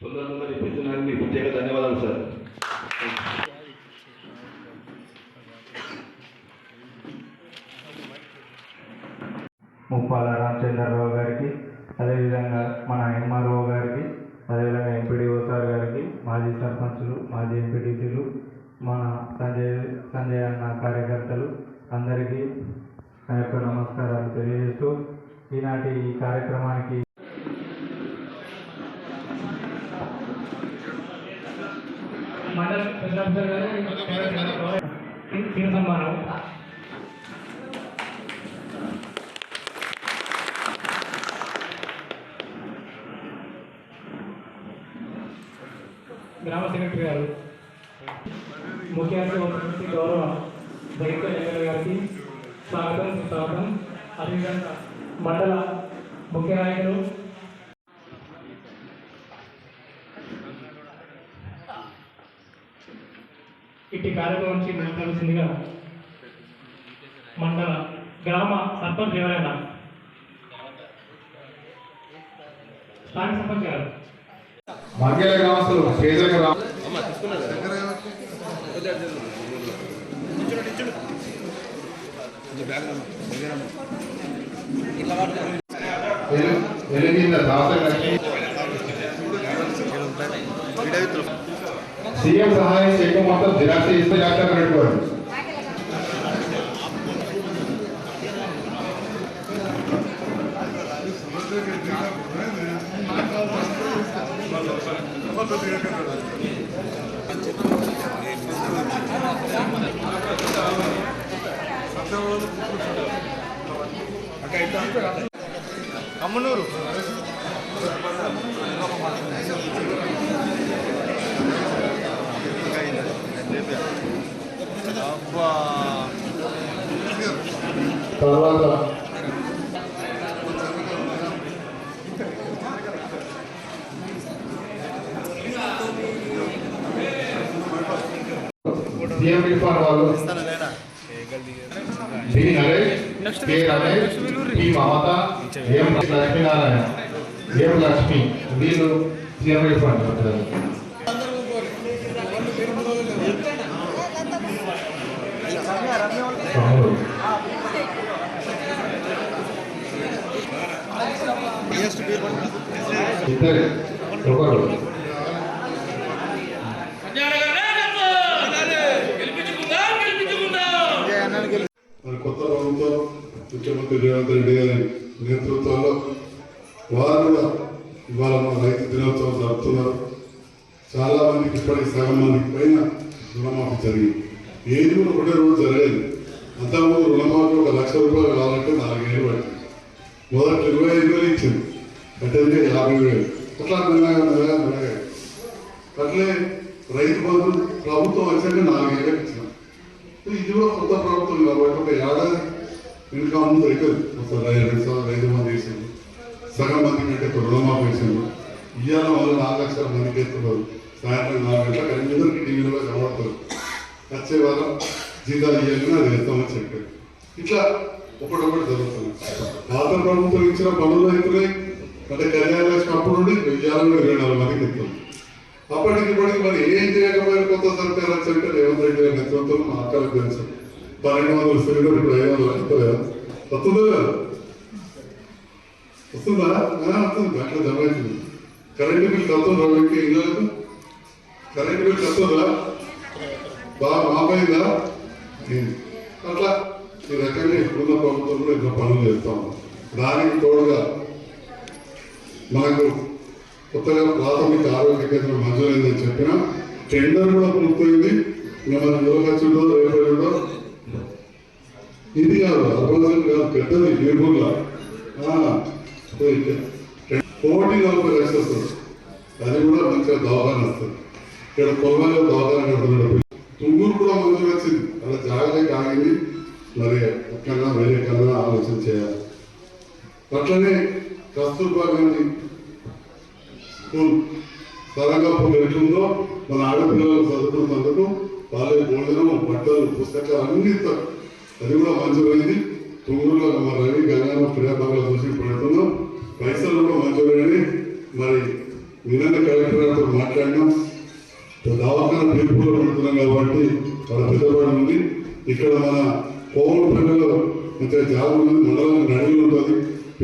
తొందరగా ఇప్పించినందుకు మీకు ప్రత్యేక ధన్యవాదాలు సార్. ముప్పాల రామచంద్రరావు గారికి, అదేవిధంగా మన ఎంఆర్ఓ గారికి, అదేవిధంగా ఎంపీడీఓ సార్ గారికి, మాజీ సర్పంచులు, మాజీ ఎంపీటీసీలు, మన సంజయ్ అన్న కార్యకర్తలు అందరికీ నా యొక్క నమస్కారాలు తెలియజేస్తూ ఈనాటి ఈ కార్యక్రమానికి మండల సన్మానం గ్రామ సెక్రటరీ గారు, ముఖ్య అతిథి గౌరవ దళిత ఎమ్మెల్యే గారికి స్వాగతం. అదేవిధంగా మండల ముఖ్య నాయకులు ఇట్టి కార్యక్రమం నుంచి మాట్లాడుతుందిగా మండల గ్రామ సర్పంచ్ ఎవరైనా స్థానిక సర్పంచ్ గారు మంగళ గ్రామస్తులు సీఎం సహాయం చేయడం మొత్తం జిరాక్స్ ఇస్తే డాక్టర్ పెట్టుకోండి. అమ్మనూరు తర్వాత సీఎం ఇర్ఫాన్ వాళ్ళు B Naresh, K Ramesh, P Mamata, M Lakshminarayana, M Lakshmi వీళ్ళు సీఎం ఇర్ఫాన్ ఇద్దరు ఒకరు కొత్త ప్రభుత్వం ముఖ్యమంత్రి రేవంత్ రెడ్డి గారి నేతృత్వంలో వారు ఇవాళ మన రైతు దినోత్సవం జరుపుతున్నారు. చాలా మందికి ఇప్పటికి సగం మందికి పైన రుణమాఫీ జరిగింది. ఏది కూడా ఒకటే రోజు జరగదు. అంతకుముందు రుణమాఫీ 1 లక్ష రూపాయలు కావాలంటే 4 ఏళ్ళు పట్టింది. మొదట 25,000 ఇచ్చింది, అంటే 50,000 అట్లా మెల్లగా అట్లే రైతు బంధు ప్రభుత్వం వచ్చాక 4 ఏళ్ళకి ఇచ్చిన. ఇది కూడా కొత్త ప్రభుత్వం కాబట్టి ఒక ఏడాది ఇంకా ముందు అవుతుంది. మొత్తం 2 రైతు బంధు వేసింది, సగం మంది కంటే రుణమాఫీ వేసింది. ఇవాళ వల్ల 4 లక్షల మందికి ఎత్తున్నారు. సాయంత్రం 4 గంటలకు అందరికీ టీవీలో కనబడుతుంది. వచ్చే వారం జీతాలు ఇవ్వాలని అది వేస్తామని చెప్పారు. ఇట్లా ఒకటొకటి జరుగుతుంది. పాత ప్రభుత్వం ఇచ్చిన పనులు అవుతున్నాయి. అంటే కళ్యాణలక్ష్మి అప్పుడు నుండి 24 మందికి ఎత్తుంది. అప్పటికి ఇప్పటికి మరి ఏం చేయకపోయినా కొత్త సర్కారు వచ్చంటే రేవంత్ రెడ్డి గారి నేతృత్వం మా అక్కలకు తెలుసు. 1200 సిలిండర్ ఇప్పుడు 500 వస్తుందా? వస్తుందా కదా? వస్తుందా? వస్తుంది. అట్లా జమ అవుతుంది. కరెంటు బిల్ కత్తుందా? ఇళ్ళకు కరెంటు బిల్ కత్తుందా? బాగా మాపైందా? అట్లా ఈ రకంగా ఇప్పుడున్న ప్రభుత్వంలో ఇంకా పనులు చేస్తాము. దానికి తోడుగా మనకు కొత్తగా ప్రాథమిక ఆరోగ్య కేంద్రం మంజూరైందని చెప్పిన టెండర్ కూడా పూర్తయింది. ఇంకా మన యువకచ్చుడో రేపటిలో ఇది కాదు, అర్బన్ కాదు, పెద్దది నిర్మూల 1,40,00,000 వస్తుంది. అది కూడా మంచిగా దవాఖాన వస్తుంది. ఇక్కడ కొల్లలో దవాఖాన కడుతున్నాడు. తుంగూరు కూడా మంజూరు వచ్చింది. అలా జాగ్రత్తగా ఆగింది. మరి ఎక్కడన్నా వేరే కన్నా ఆలోచన చేయాలి. అట్లనే కస్తూర్బా గాంధీ స్కూల్ సరంగాపూర్ ఎట్లుందో మన ఆడపిల్లలు చదువుకున్నందుకు వాళ్ళకి భోజనం, బట్టలు, పుస్తకాలు అన్ని ఇస్తారు. అది కూడా మంజూరైంది. తుంగూరులో మన రవి గంగారావు క్రీడాభాగాలు చూసి పెడుతున్నాం. పైసలు కూడా మంజూరైనవి. మరి నిన్న కలెక్టర్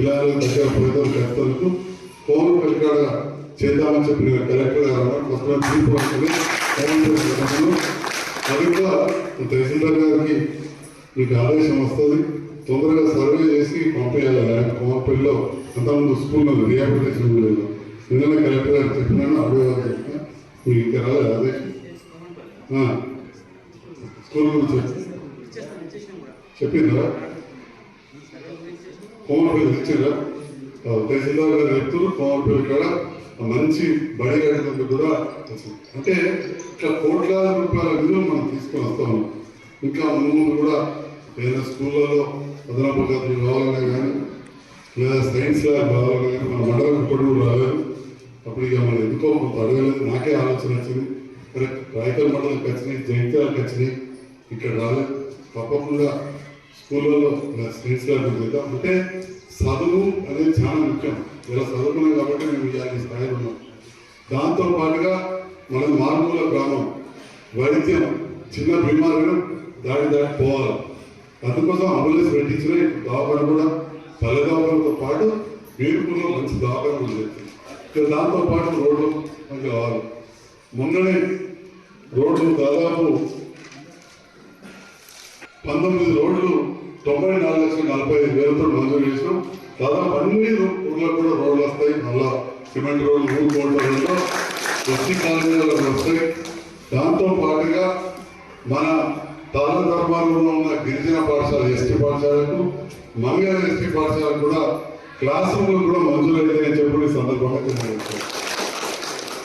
జిల్లాలో దగ్గర ప్రజలు కష్టలకు ఫోన్ కలికాడ చేద్దామని చెప్పిన కలెక్టర్ గారు మొత్తం తీర్పు వస్తుంది. అది కూడా తహసీల్దార్ గారికి మీకు ఆదేశం వస్తుంది, తొందరగా సర్వే చేసి పంపేయాలి. కోమపల్లిలో అంతకుముందు స్కూల్లో రిహాబిలిటేషన్ లేదు. నిన్న కలెక్టర్ గారు చెప్పినాను, అడిగారు చెప్పిన మీకు ఇంకా రాలేదు ఆదేశం. స్కూల్ గురించి చెప్పిందా? కోమపల్లి ఇచ్చిందా? తహసీల్దార్ గారు చెప్తున్నారు కోమపల్లి కాడ మంచి బడి కట్టడానికి కూడా వచ్చింది. అంటే ఇట్లా కోట్లాది రూపాయల నిధులు మనం తీసుకొని వస్తాము. ఇంకా ముందు కూడా ఏదైనా స్కూళ్ళలో అదనపు తరగతులు కావాలన్నా కానీ లేదా సైన్స్ ల్యాబ్ కావాలన్నా కానీ మన మండలం ఇప్పుడు రాలేదు. అప్పుడు ఇక మనం ఎందుకో కొంత అడగలేదు. నాకే ఆలోచన వచ్చింది, కరెక్ట్ రాయకల్ మండలంకి వచ్చినాయి, జైత్యాలకు వచ్చినాయి, ఇక్కడ రాలేదు. తప్పకుండా స్కూళ్ళలో సైన్స్ ల్యాబ్ చేద్దాం. అంటే చదువు అనేది చాలా ముఖ్యం. ఇలా చదువుకున్నాం కాబట్టి మేము ఈ స్థాయిలో ఉన్నాం. దాంతో పాటుగా మనం మారుమూల గ్రామం వైద్యం చిన్న బీమారులు దాడి పోవాలి. అందుకోసం అంబులెన్స్ పెట్టించిన దవాఖాన కూడా పల్లె దవాఖానతో పాటు వీరుపుల్లో మంచి దవాఖాన ఉంది. ఇక్కడ దాంతో పాటు రోడ్లు మనకు కావాలి. మొన్ననే రోడ్లు దాదాపు 19 రోడ్లు 94,40,000 మంజూరు చేసినాం. దాదాపు అన్ని ఊళ్ళో కూడా రోడ్లు వస్తాయి. మళ్ళా సిమెంట్ రోడ్లు ఊరు కోట్లలో ఎస్టీ కాలనీలలో వస్తాయి. దాంతో పాటుగా మన తాళ దర్బార్లో ఉన్న గిరిజన పాఠశాల ఎస్టీ పాఠశాలకు, మంగళ ఎస్టీ పాఠశాలకు కూడా క్లాస్ రూమ్లు కూడా మంజూరు అయితే చెప్పి సందర్భంగా తెలియజేస్తాం.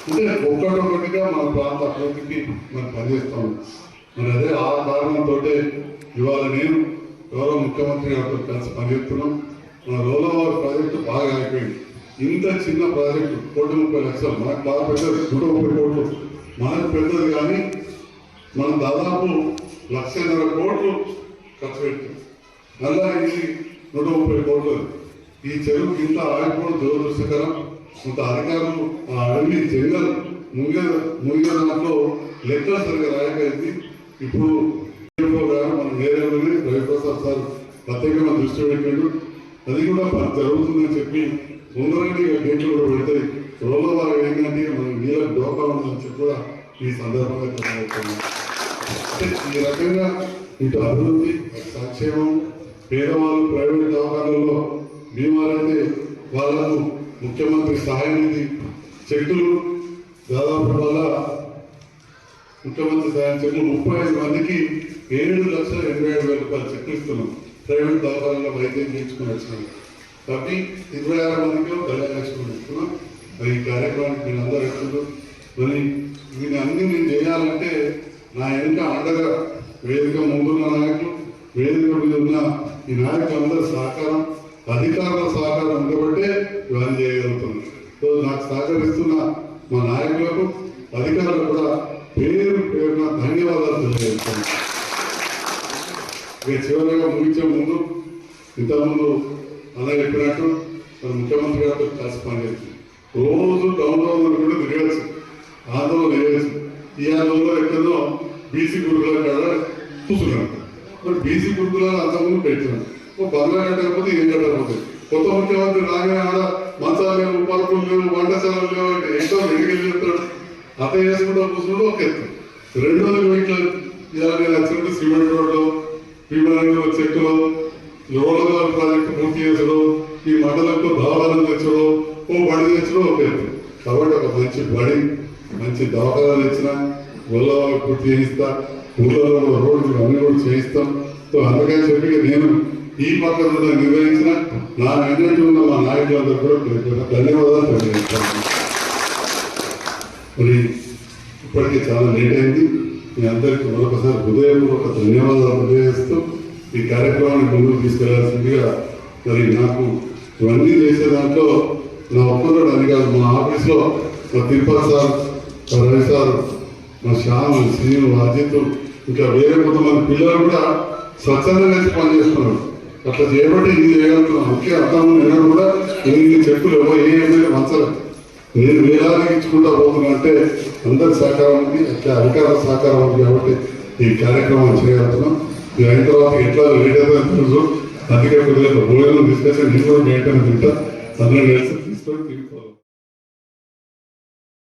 అంటే ఒక్కటొక్కటిగా మన ప్రాంత అభివృద్ధికి మనం పనిచేస్తాము. మరి అదే ఆ కారణంతో ఇవాళ నేను గౌరవ ముఖ్యమంత్రి గారితో కలిసి పనిచేస్తున్నాం. మన రోలవారి ప్రాజెక్టు బాగా అయిపోయింది. ఇంత చిన్న ప్రాజెక్టు 1,30,00,000 మనకు బాగా పెద్దది, 130 కోట్లు మనకు పెద్దది. కానీ మనం దాదాపు 1,50,000 కోట్లు ఖర్చు పెట్టాం. అలా ఇది 130 కోట్లు. ఈ చెరువు ఇంత ఆగిపోవడం దురదృష్టకరం. కొంత అధికారులు ఆ అడవి జంగల్ ముగిన దాంట్లో లెక్కలు సరిగా రాయకపోయింది. ఇప్పుడు మన నేరేలోనే రవిప్రసాద్ సార్ ప్రత్యేకంగా దృష్టి పెట్టాడు. అది కూడా జరుగుతుందని చెప్పి ముందరగా గేట్లు కూడా పెడతాయి. రోడ్ల వారు ఏంటంటే మనం నీళ్ళకి డోకా ఉందని చెప్పి కూడా ఈ సందర్భంగా తెలియజేస్తున్నాం. అంటే ఈ రకంగా ఇటు అభివృద్ధి, సంక్షేమం, పేదవాళ్ళు ప్రైవేట్ దవాఖానాల్లో బీమారైతే వాళ్ళకు ముఖ్యమంత్రి సహాయ నిధి చెక్కులు దాదాపు వల్ల ముఖ్యమంత్రి సహాయం చెక్కులు 35 మందికి 7,87,000 రూపాయలు చెక్కులు ఇస్తున్నాం. ప్రైవేట్ దవాఖానాల్లో వైద్యం చేయించుకుని వచ్చినాం. కాబట్టి 26 మందికి కళ్యాణ లక్ష్మి ఇస్తున్నాం. మరి ఈ కార్యక్రమానికి మీరు అందరూ ఎప్పుడు మరి వీటిని అన్ని నేను చేయాలంటే నా వెనుక అండగా వేదిక ముందున్న నాయకులు, వేదిక మీద ఉన్న ఈ నాయకులందరూ సహకారం, అధికారుల సహకారం ఉండబట్టే ఇవన్నీ చేయగలుగుతున్నాం. సో నాకు సహకరిస్తున్న మా నాయకులకు, అధికారులకు కూడా పేరు పేరున ధన్యవాదాలు తెలియజేస్తున్నాను. ఇక చివరిగా ముగించే ముందు ఇంతకుముందు అలా చెప్పినట్టు మన ముఖ్యమంత్రి గారితో కలిసి పనిచేస్తుంది. రోజు టౌన్లో కూడా తిరగచ్చు, ఆందోళన వేయచ్చు. ఈ ఆందోళనలో ఎక్కడో బీసీ గురుకుల కాడ కూర్చున్నాడు. మరి బీసీ గురుకులను అంతకుముందు పెట్టినాడు. ఓ బంగ్లా కట్టకపోతే ఏం కట్టకపోతే కొత్త ముఖ్యమంత్రి రాగానే ఆడ మంచాలు లేవు, పలుకులు లేవు, వంటశాలలు లేవు అంటే ఎంతో వెడికెళ్ళి చెప్తాడు. అత వేసుకుంటూ కూర్చుంటూ ఒక ఎత్తు. రెండోది ఇట్లా ఇలా నేను వచ్చినట్టు సిమెంట్ రోడ్లు, భీమరంగంలో చెక్కులు, రోడ్ల ప్రాజెక్టు పూర్తి చేసుడు, ఈ మండలంలో దవాఖానం తెచ్చడం, ఓ బడి తెచ్చడం ఒక ఎత్తు. కాబట్టి ఒక మంచి బడి, మంచి దవాఖానాలు తెచ్చిన గొల్లవాళ్ళు పూర్తి చేయిస్తా, ఊళ్ళలో రోడ్లు అన్ని కూడా చేయిస్తాం. సో అందుకని చెప్పి నేను ఈ పక్కన నిర్వహించిన నా వెన్నట్టు ఉన్న మా నాయకులందరూ కూడా ధన్యవాదాలు తెలియజేస్తాను. మరి ఇప్పటికే చాలా లేట్ అయింది. మీ అందరికీ మరొకసారి హృదయపూర్వక ధన్యవాదాలు తెలియజేస్తూ ఈ కార్యక్రమాన్ని ముందుకు తీసుకెళ్లాల్సిందిగా మరి నాకు ఇవన్నీ చేసే దాంట్లో నా ఒక్కరు అని కాదు, మా ఆఫీస్లో మా తిరుపతి సార్, రవి సార్, మా శ్యామ్, శ్రీను, అజిత్, ఇంకా వేరే కొంతమంది పిల్లలు కూడా స్వచ్ఛందంగా కలిసి పనిచేస్తున్నారు. అట్లా చేయబట్టి ఇది చేయగలుగుతున్నాం. ముఖ్య అర్థం నేను కూడా ఇన్ని చెప్పులు ఏమైనా మంచలేదు. నేను వేలాది ఇచ్చుకుంటా పోతున్నా అంటే అందరి సహకారం ఉంది, అట్లా అధికారుల సహకారం ఉంది. కాబట్టి ఈ కార్యక్రమం చేయగలుగుతున్నాం. ఇది అయిన తర్వాత ఎట్లా లేట్ అవుతుందో తెలుసు. అందుకే కొద్దిగా భోజనం తీసుకొస్తే నేను కూడా మేటని తింటా అందులో